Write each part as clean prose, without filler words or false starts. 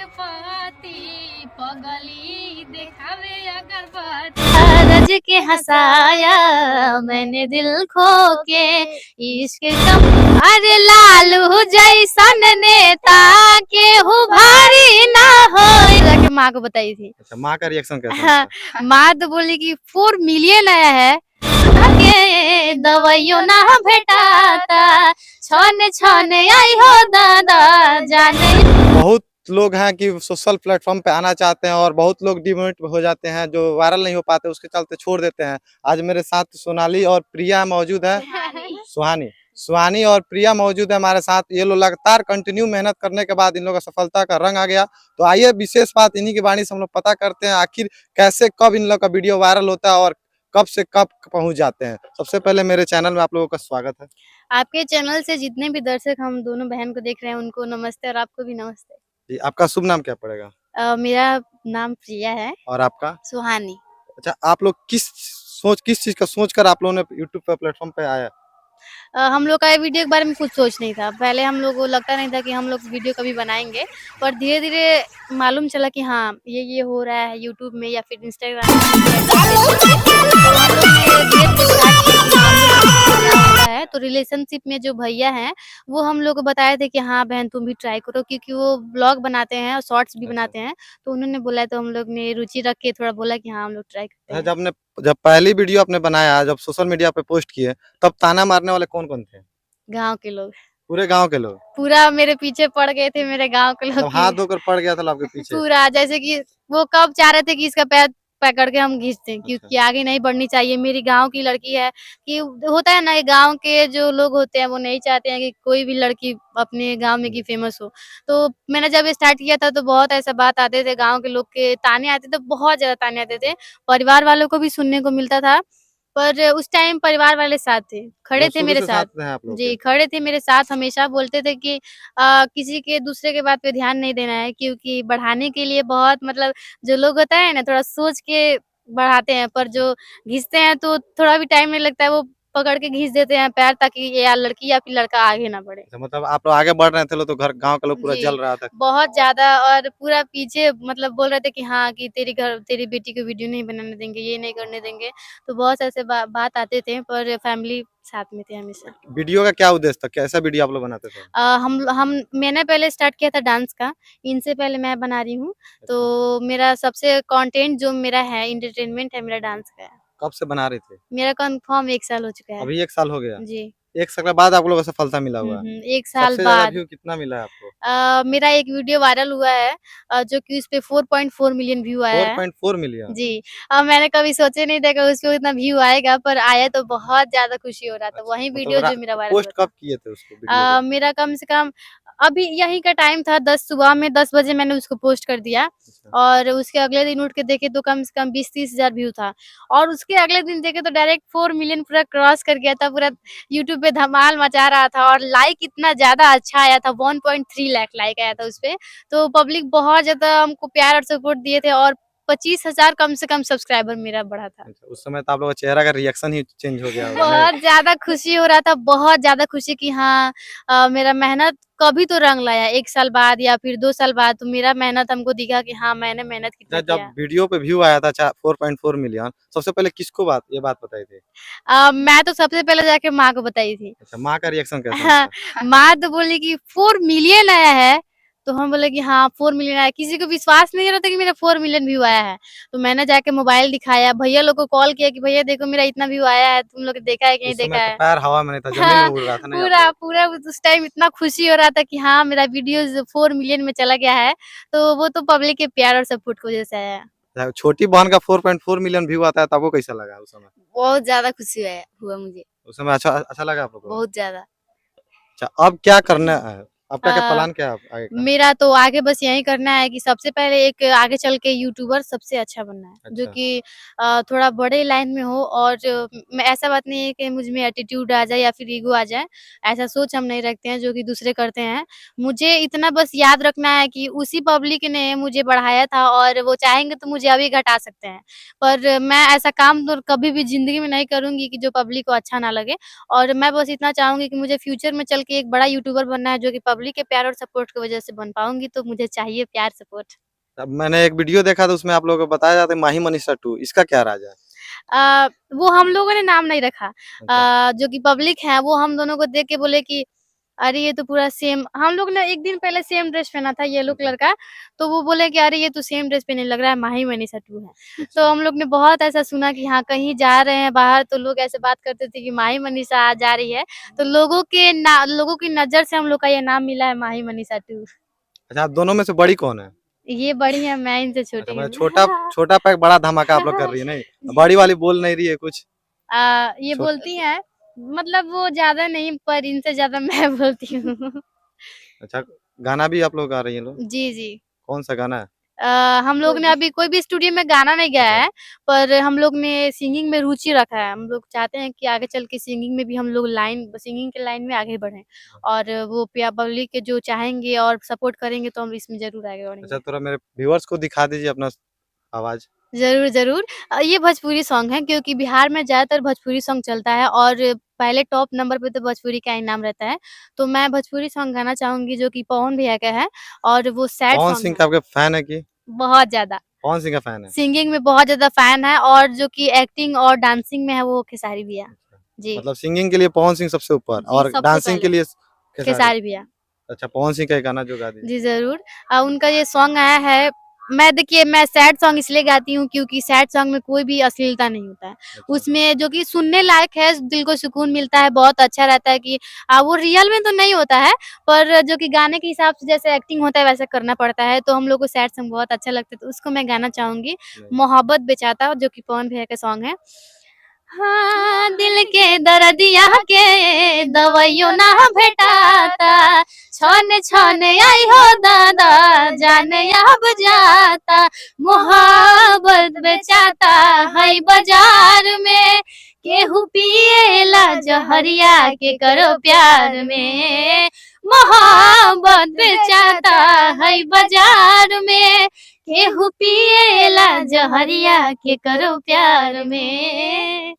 अगरबत्ती पगली देखावे अगरबत्ती रज के हंसाया मैंने दिल खो के इश्क का अरे लालू जैसन नेता के भारी ना हो जाके माँ को बताई थी। अच्छा, माँ का रिएक्शन कैसा हाँ, था? माँ तो बोली कि 4 मिलियन आया है के दवाइयों ना भेटाता छने छने आई हो दादा जाने। बहुत लोग हैं कि सोशल प्लेटफॉर्म पे आना चाहते हैं और बहुत लोग डिमोटिवेट हो जाते हैं, जो वायरल नहीं हो पाते उसके चलते छोड़ देते हैं। आज मेरे साथ सोनाली और प्रिया मौजूद है। सुहानी और प्रिया मौजूद है हमारे साथ। ये लोग लगातार कंटिन्यू मेहनत करने के बाद इन लोगों का सफलता का रंग आ गया। तो आइए विशेष बात इन्हीं की वाणी से हम लोग पता करते हैं, आखिर कैसे कब इन लोग का वीडियो वायरल होता है और कब से कब पहुंच जाते हैं। सबसे पहले मेरे चैनल में आप लोगों का स्वागत है। आपके चैनल से जितने भी दर्शक हम दोनों बहन को देख रहे हैं उनको नमस्ते और आपको भी नमस्ते। जी, आपका शुभ नाम क्या पड़ेगा? मेरा नाम प्रिया है। और आपका? सुहानी। अच्छा, आप लोग किस चीज का सोच कर आप लोगों ने यूट्यूब पे प्लेटफॉर्म पे आया? हम लोग का वीडियो के बारे में कुछ सोच नहीं था। पहले हम लोग को लगता नहीं था कि हम लोग वीडियो कभी बनाएंगे, पर धीरे-धीरे मालूम चला कि हाँ, ये हो रहा है यूट्यूब में या फिर इंस्टाग्राम है। तो रिलेशनशिप में जो भैया हैं, वो हम लोग को बताए थे कि हाँ बहन तुम भी ट्राई करो, क्योंकि वो ब्लॉग बनाते हैं और शॉर्ट्स भी बनाते हैं। तो उन्होंने बोला तो हम लोग ने रुचि रख के थोड़ा बोला कि हाँ हम लोग ट्राई करते हैं। जब पहली वीडियो आपने बनाया, जब सोशल मीडिया पे पोस्ट किए, तब ताना मारने वाले कौन-कौन थे? गाँव के लोग। पूरे गाँव के लोग? पूरा मेरे पीछे पड़ गए थे मेरे गाँव के लोग मतलब हाथ धोकर पड़ गया था आपके पीछे? पूरा जैसे कि वो कब चाह रहे थे कि इसका पैर पकड़ के हम खींच दें, क्योंकि आगे नहीं बढ़नी चाहिए। मेरी गाँव की लड़की है कि होता है ना गाँव के जो लोग होते हैं वो नहीं चाहते हैं कि कोई भी लड़की अपने गाँव में की फेमस हो। तो मैंने जब स्टार्ट किया था तो बहुत ऐसा बात आते थे, गाँव के लोग के ताने आते थे, बहुत ज़्यादा ताने आते थे। परिवार वालों को भी सुनने को मिलता था, पर उस टाइम परिवार वाले साथ थे, खड़े वो थे शुरू मेरे से साथ। साथ हैं आप लोग जी, के? खड़े थे मेरे साथ, हमेशा बोलते थे कि किसी के दूसरे के बात पे ध्यान नहीं देना है, क्योंकि बढ़ाने के लिए बहुत मतलब जो लोग होता है ना थोड़ा सोच के बढ़ाते हैं, पर जो घिसते हैं तो थोड़ा भी टाइम नहीं लगता है, वो पकड़ के घिस देते हैं पैर, ताकि ये या लड़की या फिर लड़का आगे ना बढ़े। अच्छा, मतलब आप लोग आगे बढ़ रहे थे तो घर गाँव का लोग पूरा जी, जल रहा था। बहुत ज़्यादा, और पूरा पीछे मतलब बोल रहे थे कि हाँ, कि तेरी बेटी को वीडियो नहीं बनाने देंगे, ये नहीं करने देंगे। तो बहुत ऐसे बात आते थे, पर फैमिली साथ में थे हमेशा। वीडियो का क्या उद्देश्य था? कैसा वीडियो आप लोग बनाते थे? मैंने पहले स्टार्ट किया था डांस का, इनसे पहले मैं बना रही हूँ। अच्छा, तो मेरा सबसे कंटेंट जो मेरा है एंटरटेनमेंट है, मेरा डांस का है। कब से बना रहे थे? मेरा कन्फर्म 1 साल हो चुका है। अभी 1 साल हो गया? जी। 1 साल के बाद आप लोगों को सफलता मिला हुआ है। 1 साल सबसे ज़्यादा बाद व्यू कितना मिला है आपको? मेरा एक वीडियो वायरल हुआ है, जो कि उसपे 4.4 मिलियन व्यू आया है। 4.4 मिलियन? जी। मैंने कभी सोचे नहीं था कि उसपे इतना व्यू आएगा, पर आया तो बहुत ज़्यादा खुशी हो रहा था। अच्छा, वही मतलब वीडियो जो मेरा वायरल हुआ पोस्ट था। कब किए थे उसको वीडियो को? मेरा कम से कम अभी यही का टाइम था, 10 सुबह में 10 बजे मैंने उसको पोस्ट कर दिया, अच्छा। और उसके अगले दिन उठ के देखे तो कम से कम 20-30 हज़ार व्यू था, और उसके अगले दिन देखे तो डायरेक्ट 4 मिलियन पूरा क्रॉस कर गया था। पूरा यूट्यूब पे धमाल मचा रहा था, और लाइक इतना ज़्यादा अच्छा आया था, 1.3 लाख लाइक आया था उसपे। तो पब्लिक बहुत ज़्यादा हमको प्यार और सपोर्ट दिए थे, और 25,000 कम से कम सब्सक्राइबर मेरा बढ़ा था। अच्छा, उस समय तो आप लोगों का चेहरा का रिएक्शन ही चेंज हो गया होगा नहीं? बहुत ज़्यादा खुशी हो रहा था, बहुत ज़्यादा खुशी कि हाँ मेरा मेहनत कभी तो रंग लाया, 1 साल बाद या फिर 2 साल बाद, तो मेरा मेहनत हमको दिखा कि हाँ, मैंने मेहनत कितना जब किया। वीडियो पे व्यू आया था 4.4 मिलियन, सबसे पहले किसको ये बात बताई थी? मैं तो सबसे पहले जाके माँ को बताई थी। अच्छा, माँ का रिएक्शन कैसा हाँ, था? माँ तो बोली कि 4 मिलियन आया है, तो हम बोले कि हाँ 4 मिलियन आया। किसी को विश्वास नहीं हो रहा था कि मेरा 4 मिलियन व्यू आया है। तो मैंने जाके मोबाइल दिखाया, भैया लोग को कॉल किया कि भैया देखो मेरा इतना व्यू आया है, तुम लोग ने देखा है कि नहीं उस समय देखा तो है? पैर हवा में नहीं था, जमीन में हाँ, उड़ रहा था नहीं आप पूरा लोग? पूरा उस टाइम इतना खुशी हो रहा था कि हाँ मेरा वीडियोज़ 4 मिलियन में चला गया है, तो वो तो पब्लिक के प्यार और सपोर्ट की वजह से आया है। छोटी बहन का 4.4 मिलियन व्यू आता है तो आपको कैसा लगा उस समय? बहुत ज़्यादा खुशी हुआ मुझे, उस समय अच्छा अच्छा लगा आप लोगों को? बहुत ज़्यादा। अच्छा, अब क्या करना है? आपका क्या अ प्लान क्या है आगे का? मेरा तो आगे बस यही करना है कि सबसे पहले एक आगे चल के यूट्यूबर सबसे अच्छा बनना है, जो अच्छा। कि थोड़ा बड़े लाइन में हो, और मैं ऐसा बात नहीं है कि मुझ में एटीट्यूड आ जाए या फिर ईगो आ जाए, ऐसा सोच हम नहीं रखते हैं जो कि दूसरे करते हैं। मुझे इतना बस याद रखना है कि उसी पब्लिक ने मुझे बढ़ाया था, और वो चाहेंगे तो मुझे अभी घटा सकते हैं। पर मैं ऐसा काम तो कभी भी ज़िंदगी में नहीं करूँगी कि जो पब्लिक को अच्छा ना लगे, और मैं बस इतना चाहूँगी कि मुझे फ्यूचर में चल के एक बड़ा यूट्यूबर बनना है जो कि पब्लिक के प्यार और सपोर्ट की वजह से बन पाऊँगी, तो मुझे चाहिए प्यार सपोर्ट। अब मैंने एक वीडियो देखा था उसमें आप लोगों को बताया जाता है माही मनीषा 2 इसका क्या राज है? वो हम लोगों ने नाम नहीं रखा। अच्छा, जो कि पब्लिक है वो हम दोनों को देख के बोले कि अरे ये तो पूरा सेम, हम लोग ने एक दिन पहले सेम ड्रेस पहना था येलो अच्छा, कलर का, तो वो बोले कि अरे ये तो सेम ड्रेस पहने लग रहा है, माही मनीषा 2 है। तो अच्छा, हम लोग ने बहुत ऐसा सुना कि हाँ, कहीं जा रहे हैं बाहर तो लोग ऐसे बात करते थे कि माही मनीषा आज जा रही है। तो लोगों की नज़र से हम लोग का ये नाम मिला है माही मनीषा 2। अच्छा आप दोनों में से बड़ी कौन है? ये बड़ी है, मैं इनसे अच्छा छोटी मैं हूँ। छोटा छोटा पैक बड़ा धमाका आप लोग कर रही है नहीं? बड़ी वाली बोल नहीं रही है कुछ? ये छो बोलती हैं, मतलब वो ज़्यादा नहीं पर इनसे ज़्यादा मैं बोलती हूँ। अच्छा गाना भी आप लोग गा रही हैं लोग? जी, जी। कौन-सा गाना है? हम लोग ने अभी कोई भी स्टूडियो में गाना नहीं गाया अच्छा, है, पर हम लोग ने सिंगिंग में रुचि रखा है। हम लोग चाहते हैं कि आगे चल के सिंगिंग में भी हम लोग सिंगिंग के लाइन में आगे बढ़ें और वो पिया पब्लिक के जो चाहेंगे और सपोर्ट करेंगे तो हम इसमें ज़रूर आगे अच्छा बढ़ेंगे। थोड़ा मेरे व्यूअर्स को दिखा दीजिए अपना आवाज़। ज़रूर, ज़रूर। ये भोजपुरी सॉन्ग है क्योंकि बिहार में ज़्यादातर भोजपुरी सॉन्ग चलता है और पहले टॉप नंबर पे तो भोजपुरी का ही नाम रहता है। तो मैं भोजपुरी सॉन्ग गाना चाहूँगी जो कि पवन भैया का है और वो सैड पवन सॉन्ग सिंह है, का आपके फैन है कि? बहुत ज़्यादा। पवन सिंह का फैन है? सिंगिंग में बहुत ज़्यादा फ़ैन है और जो कि एक्टिंग और डांसिंग में है वो खेसारी भैया। अच्छा, जी। मतलब सिंगिंग के लिए पवन सिंह सबसे ऊपर जी, और सबसे डांसिंग के पहले लिए खेसारी। खेसारी भैया। अच्छा पवन सिंह का एक गाना जो गा दीजिए। जी, ज़रूर। उनका ये सॉन्ग आया है, मैं सैड सॉन्ग इसलिए गाती हूँ क्योंकि सैड सॉन्ग में कोई भी अश्लीलता नहीं होता है। अच्छा, उसमें जो कि सुनने लायक है, दिल को सुकून मिलता है, बहुत अच्छा रहता है कि वो रियल में तो नहीं होता है, पर जो कि गाने के हिसाब से जैसे एक्टिंग होता है वैसा करना पड़ता है, तो हम लोग को सैड सॉन्ग बहुत अच्छा लगता है, तो उसको मैं गाना चाहूँगी। नहीं। मोहब्बत बेचाता जो कि पवन भैया का सॉन्ग है। हाँ, दिल के दर्दिया के दवाइयो ना भेटाता, छन छन आई हो दादा जाने अब जाता, मोहब्बत बेचाता है बाजार में, केहू पिएला जहरिया के करो प्यार में, मोहब्बत बेचाता है बाजार में, केहू पिएला जहरिया के करो प्यार में।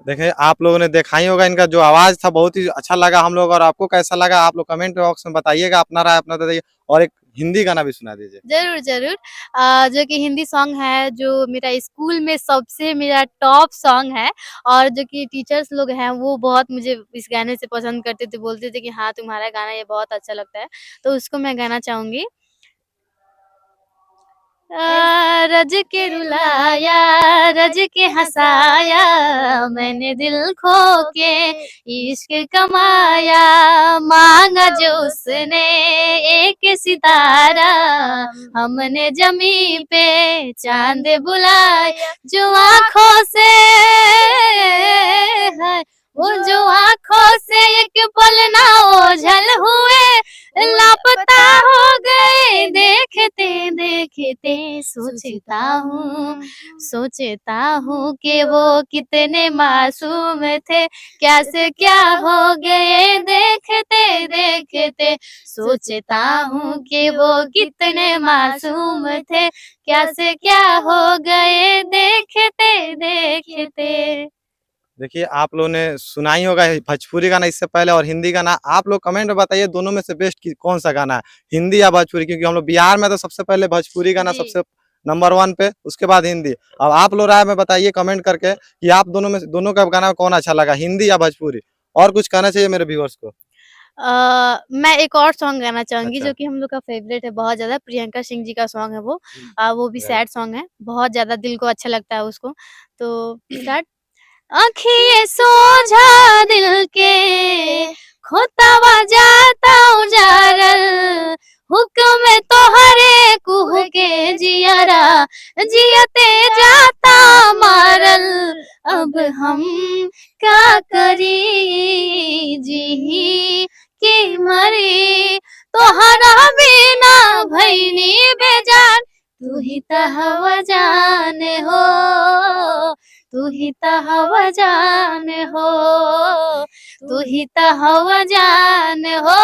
देखिए आप लोगों ने देखा ही होगा इनका जो आवाज़ था बहुत ही अच्छा लगा हम लोग और आपको कैसा लगा आप लोग कमेंट बॉक्स में बताइएगा अपना राय अपना दे दीजिए और एक हिंदी गाना भी सुना दीजिए। ज़रूर, ज़रूर। जो कि हिंदी सॉन्ग है, जो मेरा स्कूल में सबसे मेरा टॉप सॉन्ग है और जो कि टीचर्स लोग हैं, वो बहुत मुझे इस गाने से पसंद करते थे, बोलते थे कि हाँ, तुम्हारा गाना ये बहुत अच्छा लगता है। तो उसको मैं गाना चाहूँगी। रज के रुलाया, रज के हँसाया, मैंने दिल खो के इश्क कमाया, मांगा जो उसने एक सितारा, हमने जमी पे चांद बुलाया, जो आँखों से है वो जो आँखों से एक पल ना ओझल हुए, लापता हो गए देखते देखते, सोचता हूँ कि वो कितने मासूम थे, क्या से क्या हो गए देखते देखते, सोचता हूँ कि वो कितने मासूम थे, क्या से क्या हो गए देखते देखते। देखिए आप लोगों ने सुना ही होगा भोजपुरी गाना इससे पहले और हिंदी गाना आप लोग कमेंट में बताइए दोनों में से बेस्ट कौन सा गाना है हिंदी या भोजपुरी क्योंकि हम लोग बिहार में तो सबसे पहले भोजपुरी गाना जी। सबसे नंबर 1 पे उसके बाद हिंदी। अब आप लोग राय में बताइए कमेंट करके कि आप दोनों का गाना कौन अच्छा लगा हिंदी या भोजपुरी और कुछ कहना चाहिए मेरे व्यूअर्स को। मैं एक और सॉन्ग गाना चाहूँगी अच्छा जो कि हम लोग का फ़ेवरेट है बहुत ज़्यादा, प्रियंका सिंह जी का सॉन्ग है वो। वो भी राइट सैड सॉन्ग है, बहुत ज़्यादा दिल को अच्छा लगता है उसको। तो स्टार्ट आँखिए सोझा दिल के खोतावा जाता उजारल, हुक्म तोहरे कुह के जियरा जियते जाता मारल, अब हम क्या करी जी के मरी, तोहरा बिना भैनी बेजान, तू ही त हवा जान हो, तू ही त हवा जान हो, तू ही त हवा जान हो,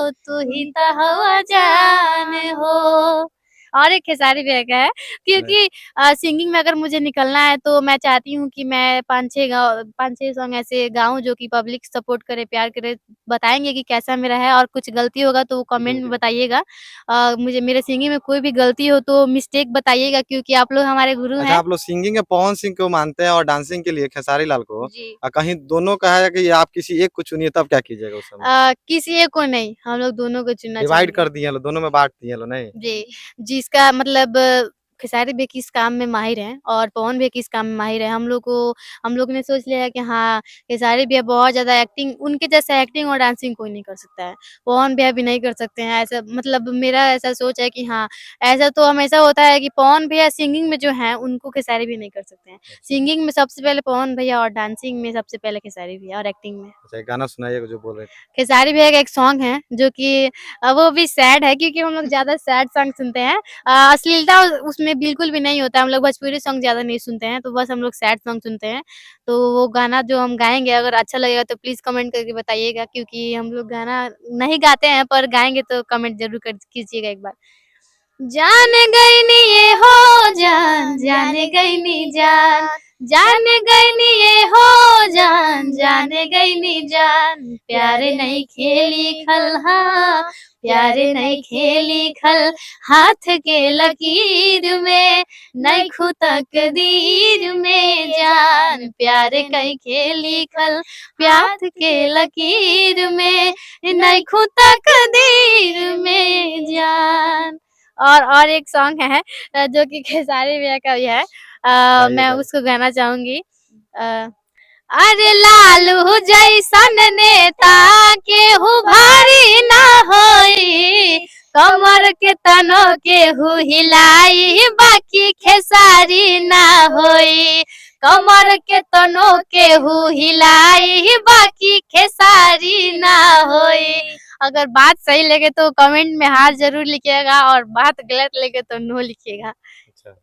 तू ही त हवा जान हो। और एक खेसारी भैया का है क्योंकि सिंगिंग में अगर मुझे निकलना है तो मैं चाहती हूँ कि मैं 5-6 सॉन्ग ऐसे गाऊँ जो कि पब्लिक सपोर्ट करे, प्यार करे, बताएँगे कि कैसा मेरा है और कुछ गलती होगा तो वो जी, कमेंट में जी। बताइएगा। मुझे मेरे सिंगिंग में कोई भी गलती हो तो मिस्टेक बताइएगा क्योंकि आप लोग हमारे गुरु अच्छा, हैं। आप लोग सिंगिंग में पवन सिंह को मानते हैं और डांसिंग के लिए खेसारी लाल को। जी। कहीं दोनों का है कि आप किसी एक को चुनिए तब क्या कीजिएगा उस समय? किसी एक को नहीं, हम लोग दोनों को चुनना डिवाइड चाहेंगे। कर दिए हैं लोग, दोनों में बाँट दिए हैं लोग, नहीं? जी, जिसका मतलब खेसारी भी किस काम में माहिर हैं और पवन भी किस काम में माहिर है। हम लोग ने सोच लिया है कि हाँ, खेसारी भैया बहुत ज़्यादा एक्टिंग उनके जैसा एक्टिंग और डांसिंग कोई नहीं कर सकता है। पवन भैया भी नहीं कर सकते हैं ऐसा मतलब मेरा ऐसा सोच है कि हाँ, ऐसा तो हमेशा होता है कि पवन भैया सिंगिंग में जो हैं, उनको खेसारी भी नहीं कर सकते हैं। अच्छा। सिंगिंग में सबसे पहले पवन भैया और डांसिंग में सबसे पहले खेसारी भैया और एक्टिंग में। अच्छा, एक गाना सुनाइए जो बोल रहे थे। खेसारी भैया का एक सॉन्ग है जो कि वो भी सैड है क्योंकि हम लोग ज़्यादा सैड सॉन्ग सुनते हैं। अश्लीलता उसमें बिल्कुल भी नहीं होता है, हम लोग भोजपुरी सॉन्ग ज़्यादा नहीं सुनते हैं, तो बस हम लोग सैड सॉन्ग सुनते हैं। तो वो गाना जो हम गाएँगे अगर अच्छा लगेगा तो प्लीज़ कमेंट करके बताइएगा क्योंकि हम लोग गाना नहीं गाते हैं पर गाएँगे तो कमेंट ज़रूर कर कीजिएगा एक बार। जान गई नी ये हो जान, जान गई नी जान, जान गई नी ये हो जान, जान गई नी जान, प्यारे नहीं खेली खल हाँ, प्यारे नहीं खेली खल, हाथ के लकीर में, नहीं खु तकदीर में जान, प्यारे कहीं खेली खल, प्यार के लकीर में, नहीं खु तकदीर में जान। और एक सॉन्ग है जो कि खेसारी भैया का भी है गाइए, मैं गाइए। उसको गाना चाहूँगी अ, अरे लालू जैसन नेता केहू भारी ना होई कमर के तनो केहू हिलाई बाकी खेसारी ना होई कमर के तनो केहू हिलाई बाकी खेसारी ना होई अगर बात सही लगे तो कमेंट में हाँ ज़रूर लिखिएगा और बात गलत लगे तो नो लिखिएगा। अच्छा।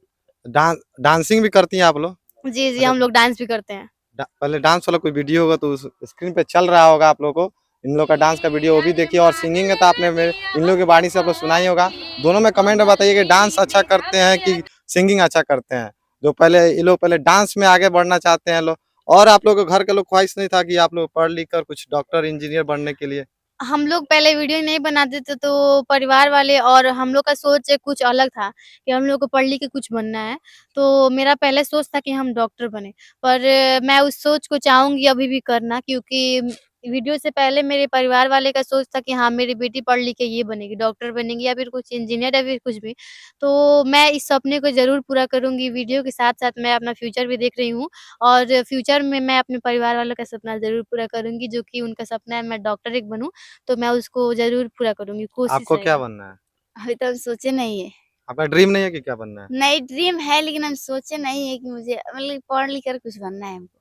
डांसिंग भी करती हैं आप लोग? जी, जी, अच्छा, हम लोग डांस भी करते हैं। पहले डांस वाला कोई वीडियो होगा तो उस स्क्रीन पे चल रहा होगा आप लोगों को। इन लोग का डांस का वीडियो वो भी देखिए और सिंगिंग है तो आपने मेरे इन लोगों की वाणी से आप लोग सुना ही होगा। दोनों में कमेंट में बताइए कि डांस अच्छा करते हैं कि सिंगिंग अच्छा करते हैं। जो पहले ये लोग पहले डांस में आगे बढ़ना चाहते हैं लोग और आप लोगों के घर के लोग ख्वाहिश नहीं था कि आप लोग पढ़ लिख कर कुछ डॉक्टर, इंजीनियर बनने के लिए? हम लोग पहले वीडियो नहीं बनाते थे तो परिवार वाले और हम लोग का सोच कुछ अलग था कि हम लोग को पढ़ लिख के कुछ बनना है। तो मेरा पहले सोच था कि हम डॉक्टर बने। पर मैं उस सोच को चाहूँगी अभी भी करना क्योंकि वीडियो से पहले मेरे परिवार वाले का सोच था कि हाँ, मेरी बेटी पढ़ लिख के ये बनेगी, डॉक्टर बनेगी या फिर कुछ इंजीनियर या फिर कुछ भी। तो मैं इस सपने को ज़रूर पूरा करूँगी। वीडियो के साथ-साथ मैं अपना फ्यूचर भी देख रही हूँ और फ्यूचर में मैं अपने परिवार वालों का सपना ज़रूर पूरा करूँगी जो कि उनका सपना है मैं डॉक्टर एक बनूँ। तो मैं उसको ज़रूर पूरा करूँगी, कोशिश आपको क्या रहेगा। बनना है? अभी तो हम सोचे नहीं है। आपका ड्रीम नहीं है कि क्या बनना है? नहीं ड्रीम है लेकिन हम सोचे नहीं है कि मुझे मतलब पढ़ लिख कर कुछ बनना है हमको।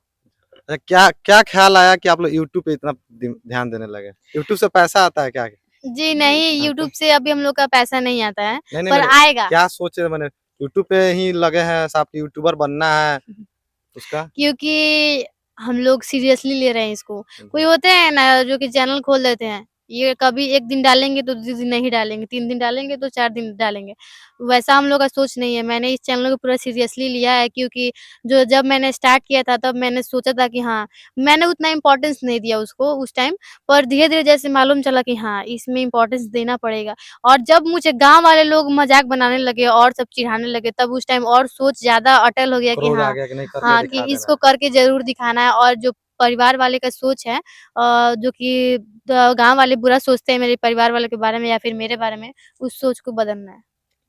क्या क्या ख्याल आया कि आप लोग यूट्यूब पे इतना ध्यान देने लगे? यूट्यूब से पैसा आता है क्या? जी नहीं, हाँ, तो यूट्यूब से अभी हम लोग का पैसा नहीं आता है, नहीं, नहीं पर मैंने आएगा। क्या सोचे मैंने यूट्यूब पे ही लगे हैं साहब कि यूट्यूबर बनना है उसका? क्योंकि हम लोग सीरियसली ले रहे हैं इसको। कोई जी। होते हैं ना जो कि चैनल खोल देते हैं, ये कभी 1 दिन डालेंगे तो 2 दिन नहीं डालेंगे, 3 दिन डालेंगे तो 4 दिन डालेंगे। वैसा हम लोग का सोच नहीं है, मैंने इस चैनल को पूरा सीरियसली लिया है क्योंकि जो जब मैंने स्टार्ट किया था तब मैंने सोचा था कि हाँ, मैंने उतना इम्पोर्टेंस नहीं दिया उसको उस टाइम, पर धीरे-धीरे जैसे मालूम चला कि हाँ, इसमें इम्पोर्टेंस देना पड़ेगा और जब मुझे गाँव वाले लोग मज़ाक बनाने लगे और सब चिढ़ाने लगे तब उस टाइम और सोच ज़्यादा अटल हो गया कि क्रोध आ हाँ, गया कि नहीं करके हाँ, कि दिखा देना इसको है। करके ज़रूर दिखाना है और जो परिवार वाले का सोच है जो कि गाँव वाले बुरा सोचते हैं मेरे परिवार वालों के बारे में या फिर मेरे बारे में, उस सोच को बदलना है। च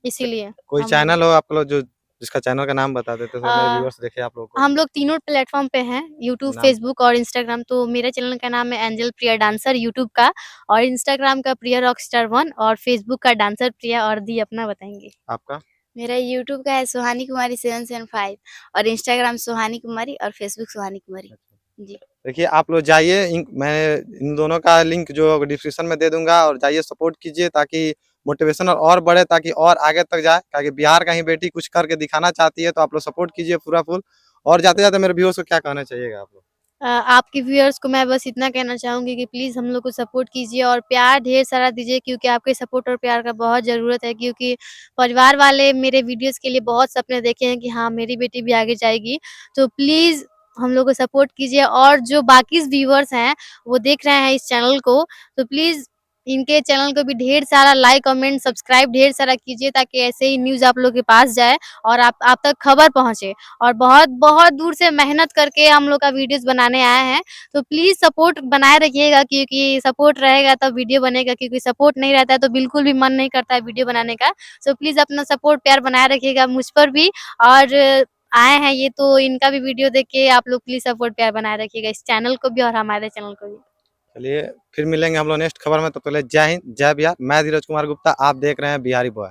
इसीलिए कोई हम चैनल हो आप लोग जो जिसका चैनल का नाम बता देते तो मेरे अ, व्यूअर्स देखें आप लोगों को? हम लोग तीनों प्लेटफ़ॉर्म पे हैं, यूट्यूब, नाम फ़ेसबुक और इंस्टाग्राम। तो मेरे चैनल का नाम है एंजल प्रिया डांसर यूट्यूब का और इंस्टाग्राम का प्रिया रॉकस्टार 1 और फ़ेसबुक का डांसर प्रिया और दी अपना बताएँगे। आपका? मेरा यूट्यूब का है सुहानी कुमारी 775 और इंस्टाग्राम सुहानी कुमारी और फ़ेसबुक सुहानी कुमारी। जी। देखिए आप लोग जाइए मैं इन दोनों का लिंक जो डिस्क्रिप्शन में दे दूँगा और जाइए सपोर्ट कीजिए ताकि मोटिवेशन और बढ़े ताकि और आगे तक जाए। ताकि बिहार का ही बेटी कुछ करके दिखाना चाहती है तो आप लोग सपोर्ट कीजिए पूरा फुल और जाते-जाते मेरे व्यूअर्स को क्या कहना चाहिएगा आप लोग? आपके व्यूअर्स को मैं बस इतना कहना चाहूँगी कि प्लीज़ हम लोग को सपोर्ट कीजिए और प्यार ढेर सारा दीजिए, क्योंकि आपके सपोर्ट और प्यार का बहुत ज़रूरत है, क्योंकि परिवार वाले मेरे वीडियोज़ के लिए बहुत सपने देखे हैं कि हाँ, मेरी बेटी भी आगे जाएगी। तो प्लीज़ हम लोग को सपोर्ट कीजिए, और जो बाकी व्यूअर्स हैं, वो देख रहे हैं इस चैनल को, तो प्लीज़ इनके चैनल को भी ढेर सारा लाइक, कमेंट, सब्सक्राइब ढेर सारा कीजिए, ताकि ऐसे ही न्यूज़ आप लोग के पास जाए और आप तक खबर पहुँचे। और बहुत-बहुत दूर से मेहनत करके हम लोग का वीडियोज़ बनाने आए हैं, तो प्लीज़ सपोर्ट बनाए रखिएगा, क्योंकि सपोर्ट रहेगा तब वीडियो बनेगा, क्योंकि सपोर्ट नहीं रहता है तो बिल्कुल भी मन नहीं करता है वीडियो बनाने का। सो प्लीज़ अपना सपोर्ट प्यार बनाए रखिएगा मुझ पर भी, और आए हैं ये तो इनका भी वीडियो देख के आप लोग प्लीज़ सपोर्ट प्यार बनाए रखिएगा, इस चैनल को भी और हमारे चैनल को भी। चलिए फिर मिलेंगे हम लोग नेक्स्ट खबर में, तो पहले जय हिंद, जय बिहार। मैं धीरज कुमार गुप्ता, आप देख रहे हैं बिहारी बॉय।